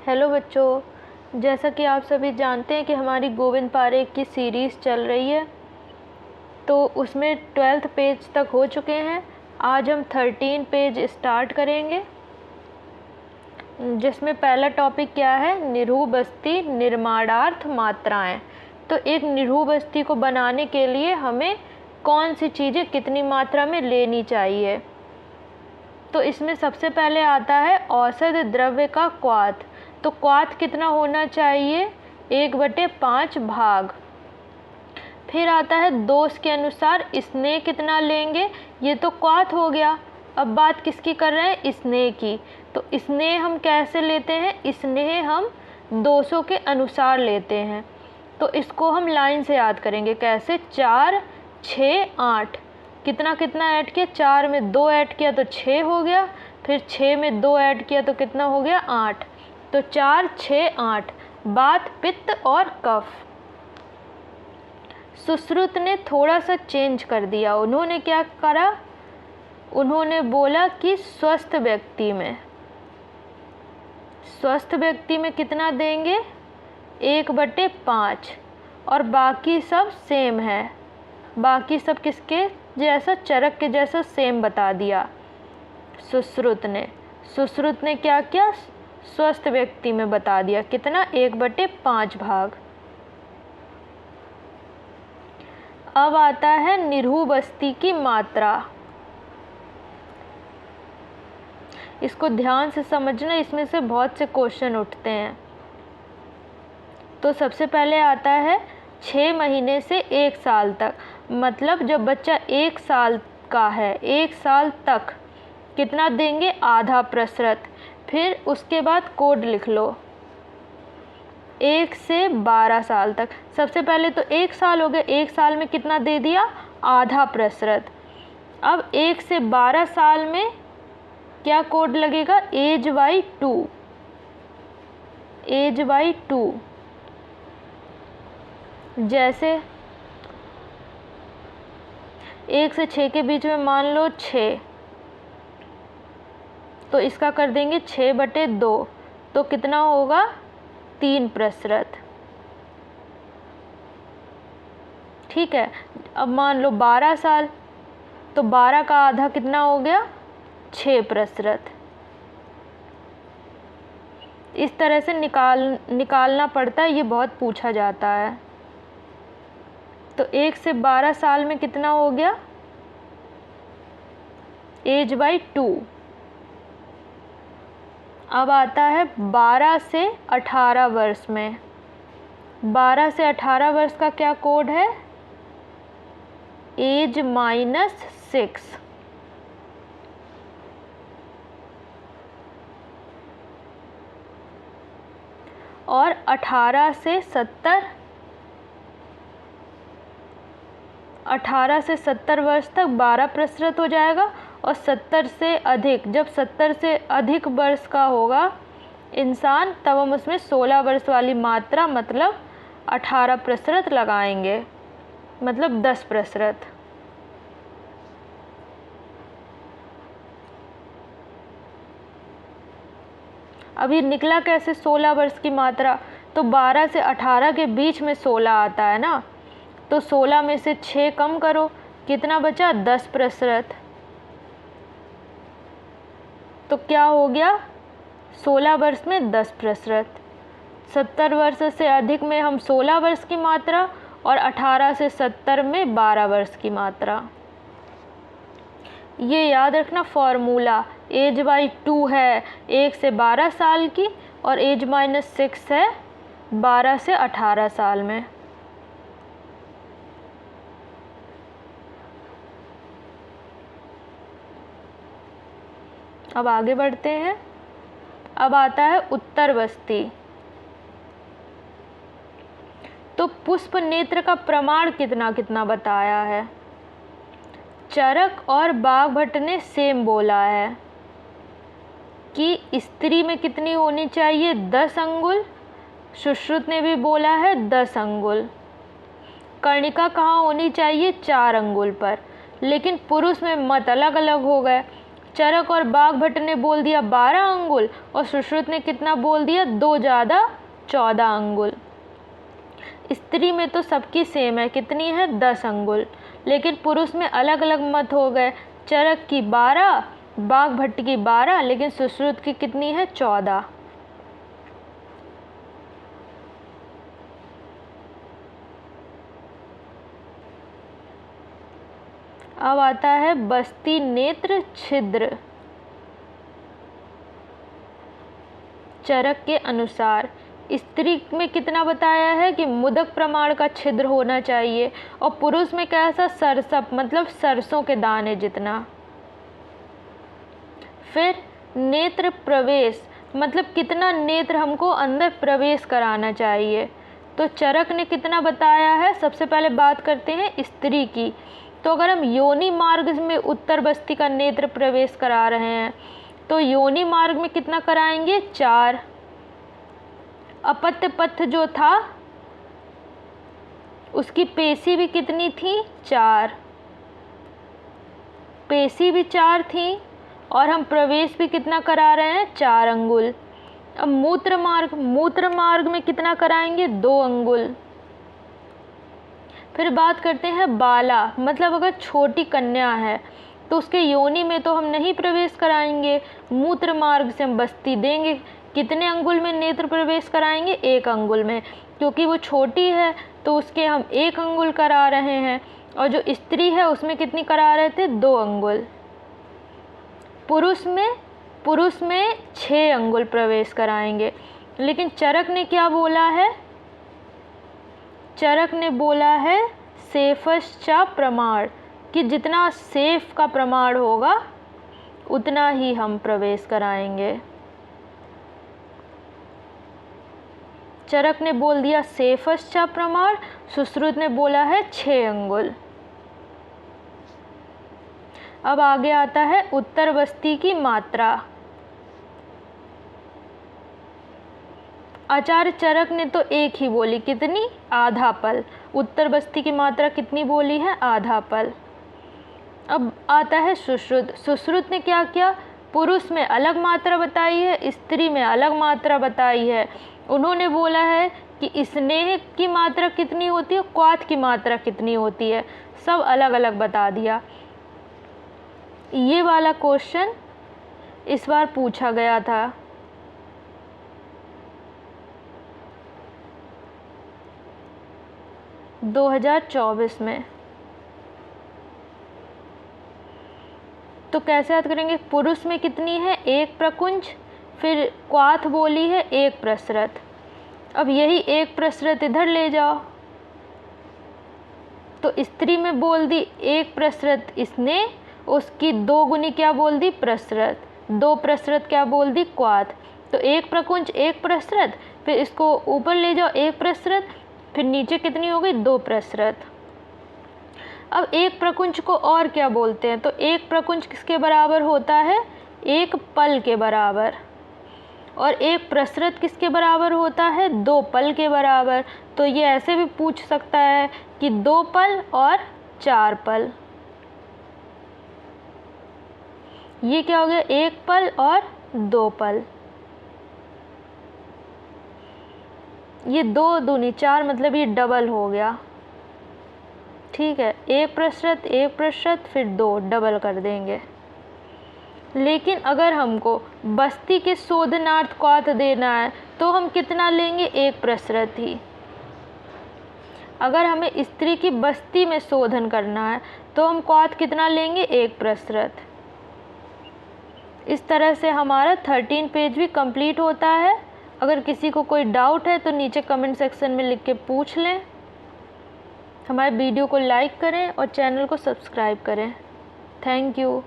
Hello बच्चों, जैसा कि आप सभी जानते हैं कि हमारी गोविंद पारेख की सीरीज़ चल रही है, तो उसमें 12th पेज तक हो चुके हैं। आज हम 13 पेज स्टार्ट करेंगे, जिसमें पहला टॉपिक क्या है, निरूपस्थी निर्माणार्थ मात्राएं। तो एक निरूपस्थी को बनाने के लिए हमें कौन सी चीज़ें कितनी मात्रा में लेनी चाहिए। तो इसमें सबसे पहले आता है औसत द्रव्य का क्वाथ। तो क्वाथ कितना होना चाहिए, 1/5 भाग। फिर आता है दोष के अनुसार स्नेह कितना लेंगे, ये तो क्वाथ हो गया। अब बात किसकी कर रहे हैं, स्नेह की। तो स्नेह हम कैसे लेते हैं, स्नेह हम दोषों के अनुसार लेते हैं। तो इसको हम लाइन से याद करेंगे, कैसे, 4, 6, 8। कितना कितना ऐड किया, 4 में 2 ऐड किया तो 6 हो गया, फिर 6 में 2 ऐड किया तो कितना हो गया, 8। तो 4, 6, 8। बात पित्त और कफ। सुश्रुत ने थोड़ा सा चेंज कर दिया। उन्होंने क्या करा, उन्होंने बोला कि स्वस्थ व्यक्ति में कितना देंगे, 1/5, और बाकी सब सेम है। बाकी सब किसके जैसा, चरक के जैसा सेम बता दिया सुश्रुत ने क्या किया, स्वस्थ व्यक्ति में बता दिया कितना, 1/5 भाग। अब आता है निरूपस्थी की मात्रा। इसको ध्यान से समझना, इसमें से बहुत से क्वेश्चन उठते हैं। तो सबसे पहले आता है 6 महीने से 1 साल तक, मतलब जब बच्चा 1 साल का है, 1 साल तक कितना देंगे, आधा प्रतिशत। फिर उसके बाद कोड लिख लो, 1 से 12 साल तक। सबसे पहले तो 1 साल हो गया, 1 साल में कितना दे दिया, आधा प्रतिशत। अब 1 से 12 साल में क्या कोड लगेगा, एज बाई 2। जैसे 1 से 6 के बीच में मान लो 6, तो इसका कर देंगे 6/2, तो कितना होगा, 3%। ठीक है। अब मान लो 12 साल, तो 12 का आधा कितना हो गया, 6%। इस तरह से निकालना पड़ता है, ये बहुत पूछा जाता है। तो 1 से 12 साल में कितना हो गया, एज बाई 2। अब आता है 12 से 18 वर्ष में। 12 से 18 वर्ष का क्या कोड है, एज -6। और 18 से 70 वर्ष तक 12% हो जाएगा। और 70 से अधिक, जब 70 से अधिक वर्ष का होगा इंसान, तब हम उसमें 16 वर्ष वाली मात्रा मतलब 18% लगाएंगे, मतलब 10%। अभी निकला कैसे 16 वर्ष की मात्रा, तो 12 से 18 के बीच में 16 आता है ना, तो 16 में से 6 कम करो, कितना बचा, 10%। तो क्या हो गया, 16 वर्ष में 10%। 70 वर्ष से अधिक में हम 16 वर्ष की मात्रा, और 18 से 70 में 12 वर्ष की मात्रा। ये याद रखना फॉर्मूला, एज बाई 2 है 1 से 12 साल की, और एज -6 है 12 से 18 साल में। अब आगे बढ़ते हैं। अब आता है उत्तरवस्थी। तो पुष्प नेत्र का प्रमाण कितना कितना बताया है, चरक और बाघभट्ट ने सेम बोला है कि स्त्री में कितनी होनी चाहिए, 10 अंगुल। सुश्रुत ने भी बोला है 10 अंगुल। कर्णिका कहाँ होनी चाहिए, 4 अंगुल पर। लेकिन पुरुष में मत अलग अलग हो गए। चरक और बाघभट्ट ने बोल दिया 12 अंगुल और सुश्रुत ने कितना बोल दिया, 2 ज़्यादा 14 अंगुल। स्त्री में तो सबकी सेम है, कितनी है, 10 अंगुल, लेकिन पुरुष में अलग अलग मत हो गए। चरक की 12, बाघभट्ट की 12, लेकिन सुश्रुत की कितनी है, 14। अब आता है बस्ती नेत्र छिद्र। चरक के अनुसार स्त्री में कितना बताया है कि मुदक प्रमाण का छिद्र होना चाहिए, और पुरुष में कैसा, सरसप मतलब सरसों के दाने जितना। फिर नेत्र प्रवेश मतलब कितना नेत्र हमको अंदर प्रवेश कराना चाहिए। तो चरक ने कितना बताया है। सबसे पहले बात करते हैं स्त्री की। तो अगर हम योनि मार्ग में उत्तर बस्ती का नेत्र प्रवेश करा रहे हैं तो योनि मार्ग में कितना कराएंगे, 4। अपत्य पथ जो था उसकी पेशी भी कितनी थी, 4। पेशी भी 4 थी और हम प्रवेश भी कितना करा रहे हैं, 4 अंगुल। अब मूत्र मार्ग में कितना कराएंगे, 2 अंगुल। फिर बात करते हैं बाला, मतलब अगर छोटी कन्या है तो उसके योनि में तो हम नहीं प्रवेश कराएंगे, मूत्र मार्ग से हम बस्ती देंगे। कितने अंगुल में नेत्र प्रवेश कराएंगे, 1 अंगुल में, क्योंकि वो छोटी है तो उसके हम 1 अंगुल करा रहे हैं, और जो स्त्री है उसमें कितनी करा रहे थे, 2 अंगुल। पुरुष में 6 अंगुल प्रवेश कराएंगे। लेकिन चरक ने क्या बोला है, चरक ने बोला है सेफश्चा प्रमाण, कि जितना सेफ का प्रमाण होगा उतना ही हम प्रवेश कराएंगे। चरक ने बोल दिया सेफश्चा प्रमाण, सुश्रुत ने बोला है 6 अंगुल। अब आगे आता है उत्तर बस्ती की मात्रा। आचार्य चरक ने तो एक ही बोली, कितनी, आधा पल। उत्तर बस्ती की मात्रा कितनी बोली है, आधा पल। अब आता है सुश्रुत ने क्या किया, पुरुष में अलग मात्रा बताई है, स्त्री में अलग मात्रा बताई है। उन्होंने बोला है कि स्नेह की मात्रा कितनी होती है, क्वाथ की मात्रा कितनी होती है, सब अलग अलग बता दिया। ये वाला क्वेश्चन इस बार पूछा गया था। – 2024 में। तो कैसे याद करेंगे, पुरुष में कितनी है, 1 प्रकुंज, फिर क्वाथ बोली है 1 प्रसरत। अब यही 1 प्रसरत इधर ले जाओ, तो स्त्री में बोल दी 1 प्रसरत स्नेह, उसकी 2 गुनी क्या बोल दी, प्रसरत, 2 प्रसरत क्या बोल दी, क्वाथ। तो 1 प्रकुंज 1 प्रसरत, फिर इसको ऊपर ले जाओ 1 प्रसरत, फिर नीचे कितनी हो गई, 2 प्रसरत। अब 1 प्रकुंज को और क्या बोलते हैं, तो 1 प्रकुंज किसके बराबर होता है, 1 पल के बराबर, और 1 प्रसरत किसके बराबर होता है, 2 पल के बराबर। तो ये ऐसे भी पूछ सकता है कि 2 पल और 4 पल। ये क्या हो गया, 1 पल और 2 पल। ये 2 दूनी 4, मतलब ये डबल हो गया, ठीक है। 1 प्रसरत 1 प्रसरत, फिर 2 डबल कर देंगे। लेकिन अगर हमको बस्ती के शोधनार्थ क्वाथ देना है तो हम कितना लेंगे, 1 प्रसरत ही। अगर हमें स्त्री की बस्ती में शोधन करना है तो हम क्वाथ कितना लेंगे, 1 प्रसरत। इस तरह से हमारा 13 पेज भी कंप्लीट होता है। अगर किसी को कोई डाउट है तो नीचे कमेंट सेक्शन में लिख के पूछ लें। हमारे वीडियो को लाइक करें और चैनल को सब्सक्राइब करें। Thank you.